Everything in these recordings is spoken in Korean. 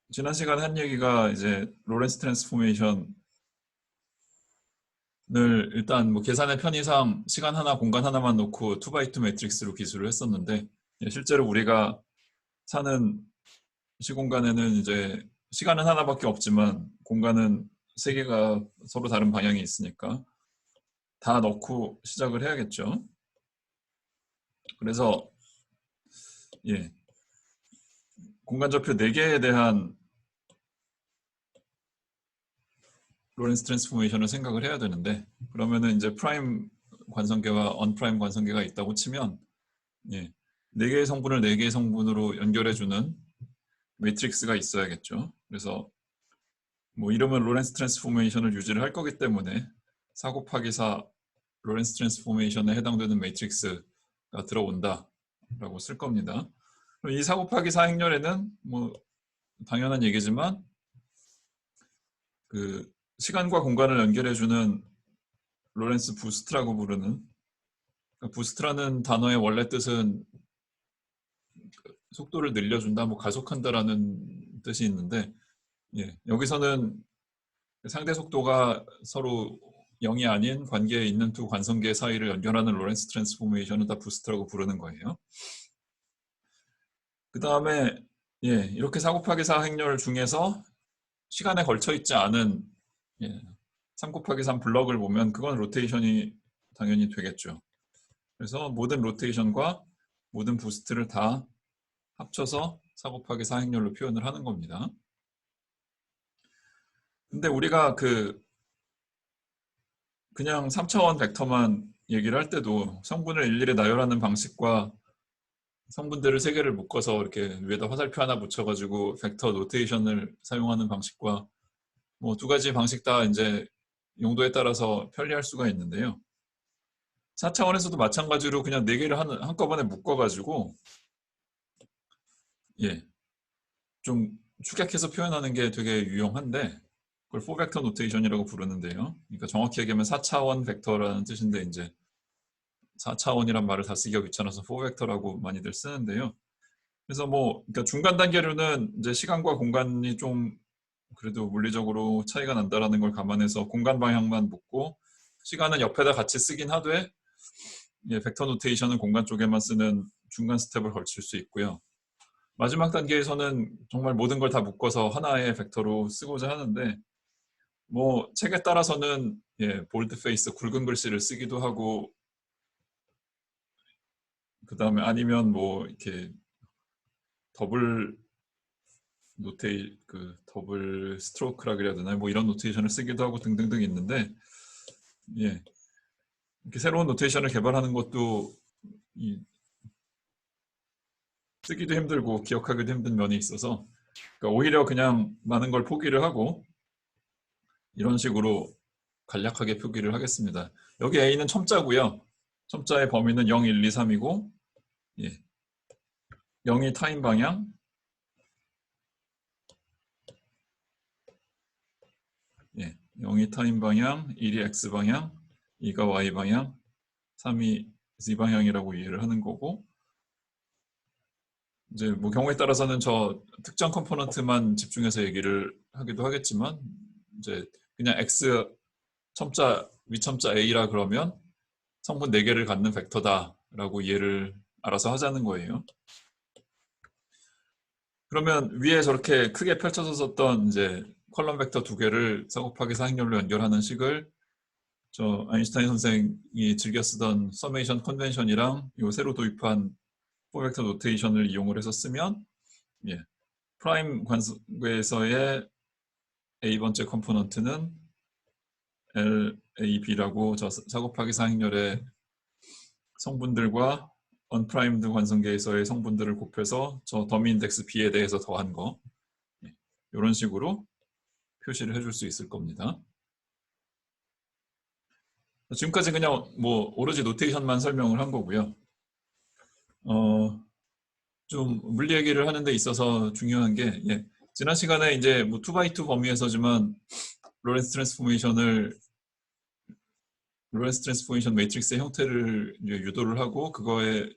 지난 시간에 한 얘기가 이제 로렌스 트랜스포메이션을 일단 뭐 계산의 편의상 시간 하나 공간 하나만 놓고 2x2 매트릭스로 기술을 했었는데, 실제로 우리가 사는 시공간에는 이제 시간은 하나밖에 없지만 공간은 세 개가 서로 다른 방향이 있으니까 다 넣고 시작을 해야겠죠. 그래서 예, 공간좌표 4개에 대한 로렌스 트랜스포메이션을 생각을 해야 되는데, 그러면은 이제 프라임 관성계와 언프라임 관성계가 있다고 치면, 예, 4개의 성분을 4개의 성분으로 연결해주는 매트릭스가 있어야겠죠. 그래서 뭐 이름은 로렌스 트랜스포메이션을 유지를 할 거기 때문에 4 곱하기 4 로렌스 트랜스포메이션에 해당되는 매트릭스가 들어온다 라고 쓸 겁니다. 이 4 곱하기 4 행렬에는 뭐 당연한 얘기지만 그 시간과 공간을 연결해주는 로렌스 부스트라고 부르는, 그러니까 부스트라는 단어의 원래 뜻은 속도를 늘려준다, 뭐 가속한다라는 뜻이 있는데, 여기서는 상대 속도가 서로 0이 아닌 관계에 있는 두 관성계 사이를 연결하는 로렌스 트랜스포메이션은 다 부스트라고 부르는 거예요. 그 다음에 이렇게 4 곱하기 4 행렬 중에서 시간에 걸쳐 있지 않은 3 곱하기 3 블럭을 보면 그건 로테이션이 당연히 되겠죠. 그래서 모든 로테이션과 모든 부스트를 다 합쳐서 4 곱하기 4 행렬로 표현을 하는 겁니다. 근데 우리가 그냥 3차원 벡터만 얘기를 할 때도 성분을 일일이 나열하는 방식과 성분들을 3개를 묶어서 이렇게 위에다 화살표 하나 붙여가지고 벡터 노테이션을 사용하는 방식과 뭐 2가지 방식 다 이제 용도에 따라서 편리할 수가 있는데요. 4차원에서도 마찬가지로 그냥 4개를 한꺼번에 묶어가지고 좀 축약해서 표현하는 게 되게 유용한데, 그걸 4벡터 노테이션이라고 부르는데요. 그러니까 정확히 얘기하면 4차원 벡터라는 뜻인데, 이제 4차원이란 말을 다 쓰기가 귀찮아서 4벡터라고 많이들 쓰는데요. 그래서 뭐 그러니까 중간 단계로는 이제 시간과 공간이 좀 그래도 물리적으로 차이가 난다라는 걸 감안해서 공간 방향만 묶고, 시간은 옆에다 같이 쓰긴 하되 벡터 노테이션은 공간 쪽에만 쓰는 중간 스텝을 걸칠 수 있고요. 마지막 단계에서는 정말 모든 걸 다 묶어서 하나의 벡터로 쓰고자 하는데, 뭐 책에 따라서는 볼드 페이스 굵은 글씨를 쓰기도 하고, 그 다음에 아니면 뭐 이렇게 더블 더블 스트로크라 그래야 되나요? 뭐 이런 노테이션을 쓰기도 하고 등등등 있는데, 이렇게 새로운 노테이션을 개발하는 것도 쓰기도 힘들고 기억하기도 힘든 면이 있어서, 그러니까 오히려 그냥 많은 걸 포기를 하고 이런 식으로 간략하게 표기를 하겠습니다. 여기 A는 첨자고요. 첨자의 범위는 0, 1, 2, 3이고 0이 타임 방향, 0이 타임 방향, 1이 X 방향, 2가 Y 방향, 3이 Z 방향이라고 이해를 하는 거고, 이제 뭐 경우에 따라서는 저 특정 컴포넌트만 집중해서 얘기를 하기도 하겠지만, 이제 그냥 X 첨자 위첨자 A라 그러면 성분 4개를 갖는 벡터다라고 이해를 알아서 하자는 거예요. 그러면 위에 저렇게 크게 펼쳐서 썼던 이제 컬럼 벡터 2개를 4 곱하기 4 행렬로 연결하는 식을 저 아인슈타인 선생이 즐겨 쓰던 서메이션 컨벤션이랑 요 새로 도입한 4벡터 노테이션을 이용을 해서 쓰면 프라임 관계에서의 A번째 컴포넌트는 LAB라고 저 4 곱하기 4 행렬의 성분들과 언프라임드 관성계에서의 성분들을 곱해서 저 더미 인덱스 B에 대해서 더한 거, 이런 식으로 표시를 해줄 수 있을 겁니다. 지금까지 그냥 뭐 오로지 노테이션만 설명을 한 거고요. 좀 물리 얘기를 하는 데 있어서 중요한 게, 지난 시간에 이제 뭐 2x2 범위에서지만 로렌스 트랜스포메이션 매트릭스의 형태를 유도를 하고, 그거에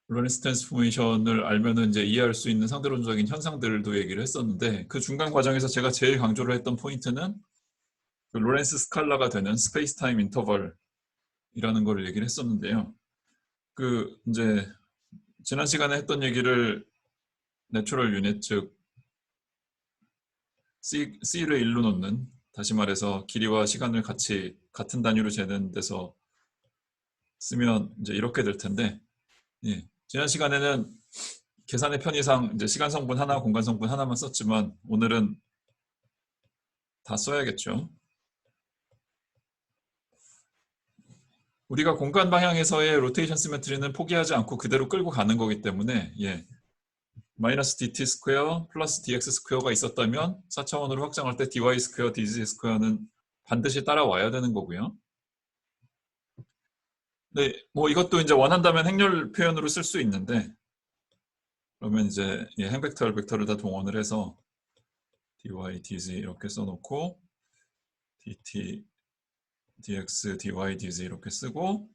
로렌스 트랜스포메이션을 알면은 이제 이해할 수 있는 상대론적인 현상들도 얘기를 했었는데, 그 중간 과정에서 제가 제일 강조를 했던 포인트는 그 로렌스 스칼라가 되는 스페이스 타임 인터벌이라는 걸 얘기를 했었는데요. 그 이제 지난 시간에 했던 얘기를 내추럴 유닛, 즉 C를 1로 놓는, 다시 말해서 길이와 시간을 같이 같은 단위로 재는 데서 쓰면 이제 이렇게 될 텐데, 예. 지난 시간에는 계산의 편의상 이제 시간 성분 하나, 공간 성분 하나만 썼지만 오늘은 다 써야겠죠. 우리가 공간 방향에서의 로테이션 시메트리는 포기하지 않고 그대로 끌고 가는 거기 때문에, 예. 마이너스 dt 스퀘어 플러스 dx 스퀘어가 있었다면 4차원으로 확장할 때 dy 스퀘어, dz 스퀘어는 반드시 따라와야 되는 거고요. 네, 뭐 이것도 이제 원한다면 행렬 표현으로 쓸 수 있는데, 그러면 이제 행벡터, 벡터를 다 동원을 해서 dy, dz 이렇게 써놓고 dt, dx, dy, dz 이렇게 쓰고,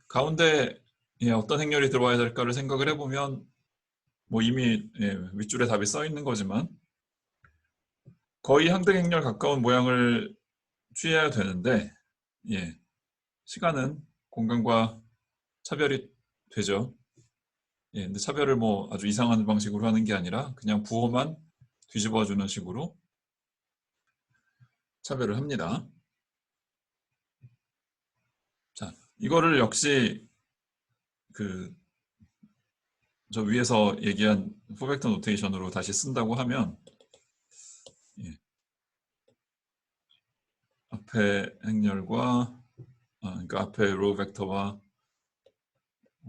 가운데 어떤 행렬이 들어와야 될까를 생각을 해보면 뭐 이미 윗줄에 답이 써 있는 거지만 거의 항등 행렬 가까운 모양을 취해야 되는데, 예, 시간은 공간과 차별이 되죠. 예, 근데 차별을 뭐 아주 이상한 방식으로 하는 게 아니라 그냥 부호만 뒤집어주는 식으로 차별을 합니다. 자, 이거를 역시 그 저 위에서 얘기한 포벡터 노테이션으로 다시 쓴다고 하면, 예, 앞에 행렬과 그러니까 앞에 로우 벡터와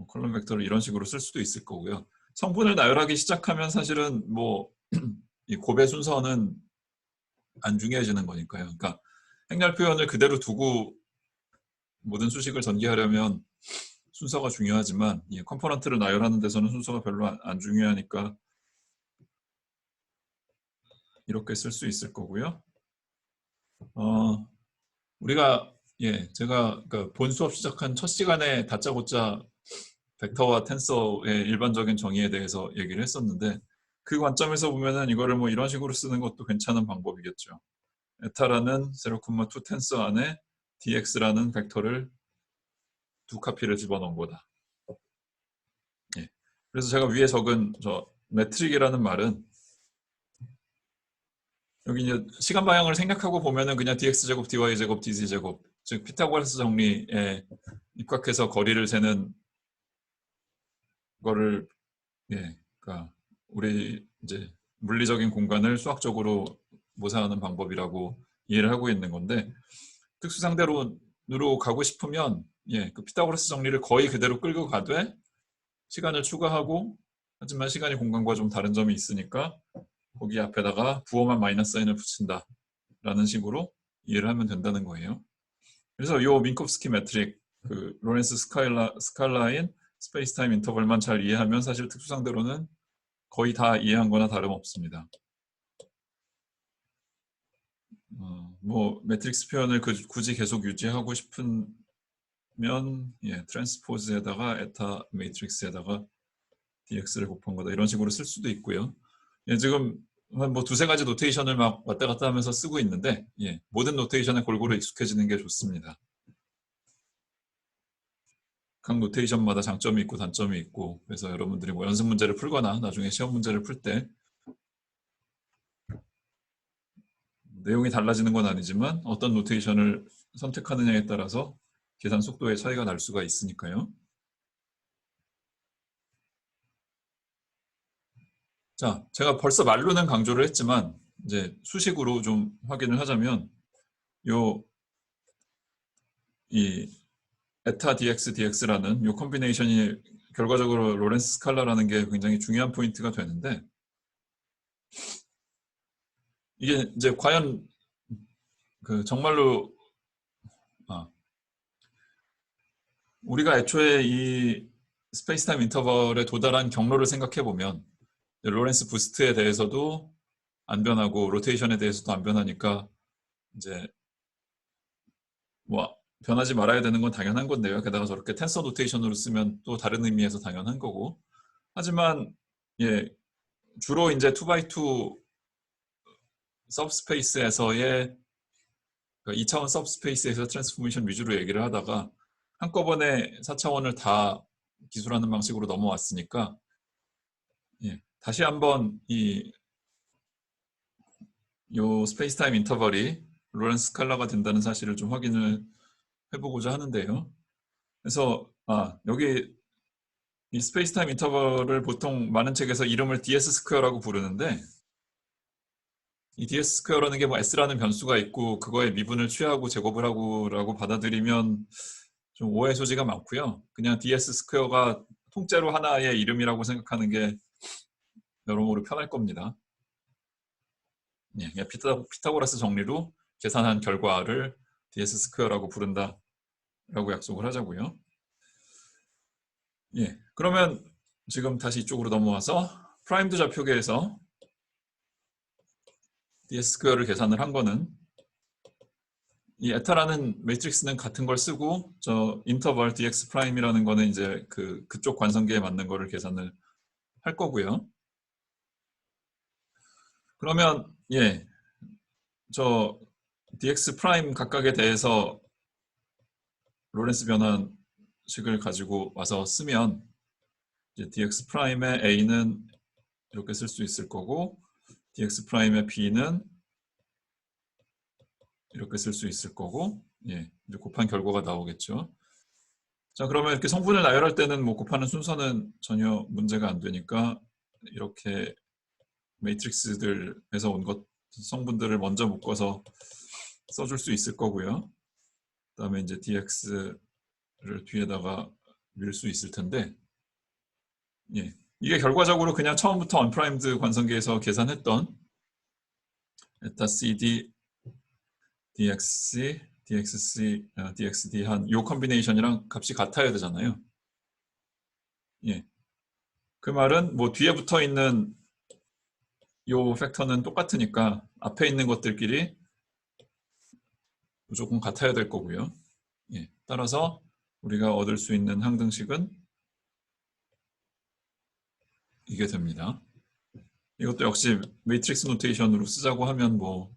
컬럼 벡터를 이런 식으로 쓸 수도 있을 거고요. 성분을 나열하기 시작하면 사실은 뭐 이 곱의 순서는 안 중요해지는 거니까요. 그러니까 행렬 표현을 그대로 두고 모든 수식을 전개하려면 순서가 중요하지만, 컴포넌트를 나열하는 데서는 순서가 별로 안 중요하니까 이렇게 쓸 수 있을 거고요. 우리가 제가 그러니까 본 수업 시작한 첫 시간에 다짜고짜 벡터와 텐서의 일반적인 정의에 대해서 얘기를 했었는데, 그 관점에서 보면은 이거를 뭐 이런 식으로 쓰는 것도 괜찮은 방법이겠죠. 에타라는 0,2 텐서 안에 dx라는 벡터를 두 카피를 집어넣은 거다. 예. 그래서 제가 위에 적은 저 매트릭이라는 말은 여기 이제 시간 방향을 생각하고 보면은 그냥 dx제곱, dy제곱, dz제곱, 즉 피타고라스 정리에 입각해서 거리를 재는 거를, 그러니까 우리 이제 물리적인 공간을 수학적으로 모사하는 방법이라고 이해를 하고 있는 건데, 특수상대론으로 가고 싶으면 그 피타고라스 정리를 거의 그대로 끌고 가되 시간을 추가하고, 하지만 시간이 공간과 좀 다른 점이 있으니까 거기 앞에다가 부호만 마이너스 사인을 붙인다라는 식으로 이해를 하면 된다는 거예요. 그래서 요 민콥스키 매트릭, 그 로렌스 스칼라인 스페이스 타임 인터벌만 잘 이해하면 사실 특수상대로는 거의 다 이해한 거나 다름없습니다. 뭐 매트릭스 표현을 굳이 계속 유지하고 싶으면 트랜스포즈에다가 에타 매트릭스에다가 dx를 곱한 거다 이런 식으로 쓸 수도 있고요. 지금 뭐 두세 가지 노테이션을 막 왔다 갔다 하면서 쓰고 있는데, 모든 노테이션에 골고루 익숙해지는 게 좋습니다. 각 노테이션마다 장점이 있고 단점이 있고, 그래서 여러분들이 뭐 연습 문제를 풀거나 나중에 시험 문제를 풀 때 내용이 달라지는 건 아니지만 어떤 노테이션을 선택하느냐에 따라서 계산 속도의 차이가 날 수가 있으니까요. 자, 제가 벌써 말로는 강조를 했지만 이제 수식으로 좀 확인을 하자면 이 에타 dx dx라는 이 콤비네이션이 결과적으로 로렌스 스칼라라는 게 굉장히 중요한 포인트가 되는데, 이게 이제 과연 그 정말로 우리가 애초에 이 스페이스타임 인터벌에 도달한 경로를 생각해 보면 로렌스 부스트에 대해서도 안 변하고 로테이션에 대해서도 안 변하니까 이제 뭐 변하지 말아야 되는 건 당연한 건데요. 게다가 저렇게 텐서 노테이션으로 쓰면 또 다른 의미에서 당연한 거고. 하지만 예, 주로 이제 2x2 서브스페이스에서의 2차원 서브스페이스에서 트랜스포메이션 위주로 얘기를 하다가 한꺼번에 4차원을 다 기술하는 방식으로 넘어왔으니까 예, 다시 한번 요 스페이스 타임 인터벌이 로렌스 스칼라가 된다는 사실을 좀 확인을 해보고자 하는데요. 그래서 여기 이 스페이스 타임 인터벌을 보통 많은 책에서 이름을 ds 스퀘어라고 부르는데, 이 ds 스퀘어라는 게 뭐 s라는 변수가 있고 그거의 미분을 취하고 제곱을 하고라고 받아들이면 좀 오해 소지가 많고요. 그냥 ds 스퀘어가 통째로 하나의 이름이라고 생각하는 게 여러모로 편할 겁니다. 예, 피타고라스 정리로 계산한 결과를 ds 스퀘어라고 부른다라고 약속을 하자고요. 예, 그러면 지금 다시 이쪽으로 넘어와서 프라임드 좌표계에서 ds 스퀘어를 계산을 한 거는 이 에타라는 매트릭스는 같은 걸 쓰고 저 인터벌 dx 프라임이라는 거는 이제 그쪽 관성계에 맞는 거를 계산을 할 거고요. 그러면 예, 저 dx 프라임 각각에 대해서 로렌스 변환식을 가지고 와서 쓰면 이제 dx 프라임의 a는 이렇게 쓸 수 있을 거고 dx 프라임의 b는 이렇게 쓸 수 있을 거고, 예, 이제 곱한 결과가 나오겠죠. 자, 그러면 이렇게 성분을 나열할 때는 뭐 곱하는 순서는 전혀 문제가 안 되니까 이렇게 매트릭스들에서 온 것 성분들을 먼저 묶어서 써줄 수 있을 거고요. 그다음에 이제 dx를 뒤에다가 밀 수 있을 텐데, 예, 이게 결과적으로 그냥 처음부터 언프라임드 관성계에서 계산했던 에타 cd dx, dxc, dxd 한 요 컨비네이션이랑 값이 같아야 되잖아요. 예. 그 말은 뭐 뒤에 붙어 있는 요 팩터는 똑같으니까 앞에 있는 것들끼리 무조건 같아야 될 거고요. 예. 따라서 우리가 얻을 수 있는 항등식은 이게 됩니다. 이것도 역시 매트릭스 노테이션으로 쓰자고 하면 뭐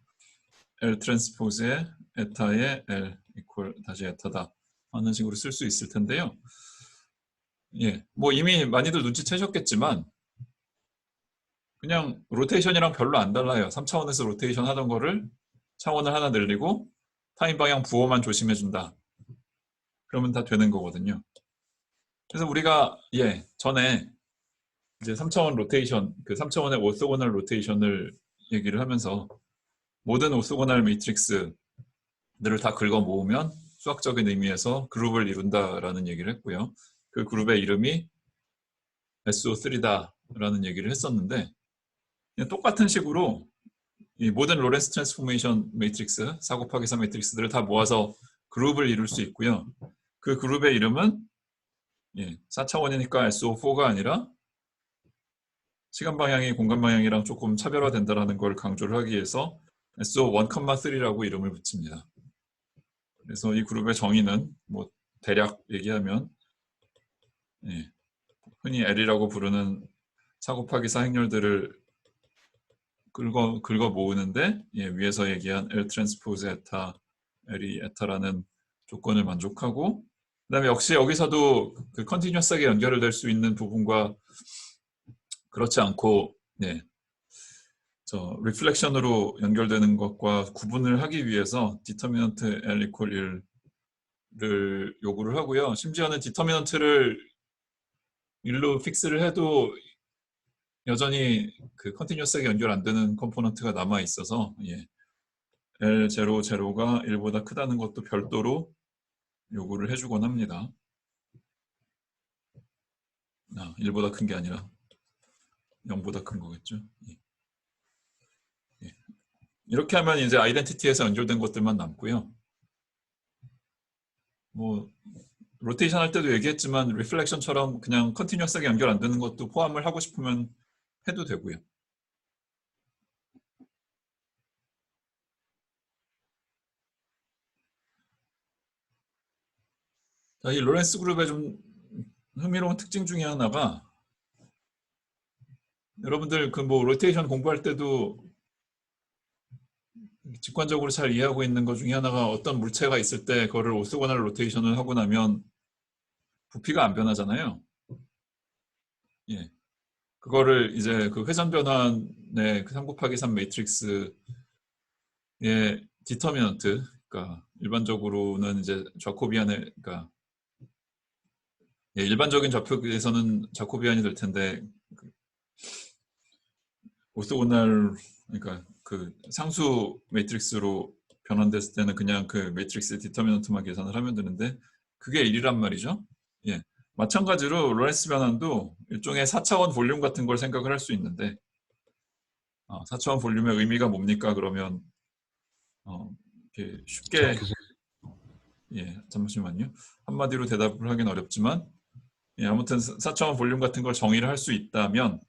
L 트랜스포즈의 에타의 L 이퀄 다시 에타다 하는 식으로 쓸 수 있을 텐데요. 예, 뭐 이미 많이들 눈치채셨겠지만 그냥 로테이션이랑 별로 안 달라요. 3차원에서 로테이션 하던 거를 차원을 하나 늘리고 타임 방향 부호만 조심해준다. 그러면 다 되는 거거든요. 그래서 우리가 전에 이제 3차원 로테이션, 그 3차원의 오소고널 로테이션을 얘기를 하면서 모든 오소고널 매트릭스들을 다 긁어 모으면 수학적인 의미에서 그룹을 이룬다라는 얘기를 했고요. 그 그룹의 이름이 SO3다라는 얘기를 했었는데 똑같은 식으로 이 모든 로렌스 트랜스포메이션 매트릭스, 4 곱하기 3 매트릭스들을 다 모아서 그룹을 이룰 수 있고요. 그 그룹의 이름은 4차원이니까 SO4가 아니라 시간 방향이 공간 방향이랑 조금 차별화된다는 걸 강조를 하기 위해서 SO1,3라고 이름을 붙입니다. 그래서 이 그룹의 정의는 뭐 대략 얘기하면 흔히 L이라고 부르는 4 곱하기 4 행렬들을 긁어 모으는데 위에서 얘기한 L 트랜스포즈 에타, L이 에타라는 조건을 만족하고 그다음에 역시 여기서도 그 컨티뉴어스하게 연결될 수 있는 부분과 그렇지 않고 저 리플렉션으로 연결되는 것과 구분을 하기 위해서 디터미넌트 L 이퀄 1을 요구를 하고요. 심지어는 디터미넌트를 1로 픽스를 해도 여전히 그 컨티뉴어스하게 연결 안 되는 컴포넌트가 남아 있어서 L00가 1보다 크다는 것도 별도로 요구를 해주곤 합니다. 1보다 큰 게 아니라 0보다 큰 거겠죠. 이렇게 하면 이제 아이덴티티에서 연결된 것들만 남고요. 뭐 로테이션 할 때도 얘기했지만 리플렉션처럼 그냥 컨티뉴어스하게 연결 안 되는 것도 포함을 하고 싶으면 해도 되고요. 자, 이 로렌스 그룹의 좀 흥미로운 특징 중에 하나가 여러분들 그 뭐 로테이션 공부할 때도 직관적으로 잘 이해하고 있는 것 중에 하나가 어떤 물체가 있을 때 그거를 오토고널 로테이션을 하고 나면 부피가 안 변하잖아요. 예. 그거를 이제 그 회전 변환의 그 3 곱하기 3 매트릭스의 디터미넌트, 그러니까 일반적으로는 이제 자코비안의, 그러니까 예, 일반적인 좌표에서는 자코비안이 될 텐데 오토고널, 그러니까 그 상수 매트릭스로 변환됐을 때는 그냥 그 매트릭스의 디터미넌트만 계산을 하면 되는데 그게 1이란 말이죠. 예. 마찬가지로 로렌스 변환도 일종의 4차원 볼륨 같은 걸 생각을 할 수 있는데 4차원 볼륨의 의미가 뭡니까? 그러면 이렇게 쉽게 예, 잠시만요. 한마디로 대답을 하긴 어렵지만 예, 아무튼 4차원 볼륨 같은 걸 정의를 할 수 있다면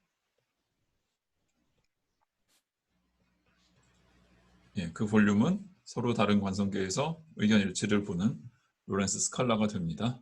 예, 그 볼륨은 서로 다른 관성계에서 의견 일치를 보는 로렌스 스칼라가 됩니다.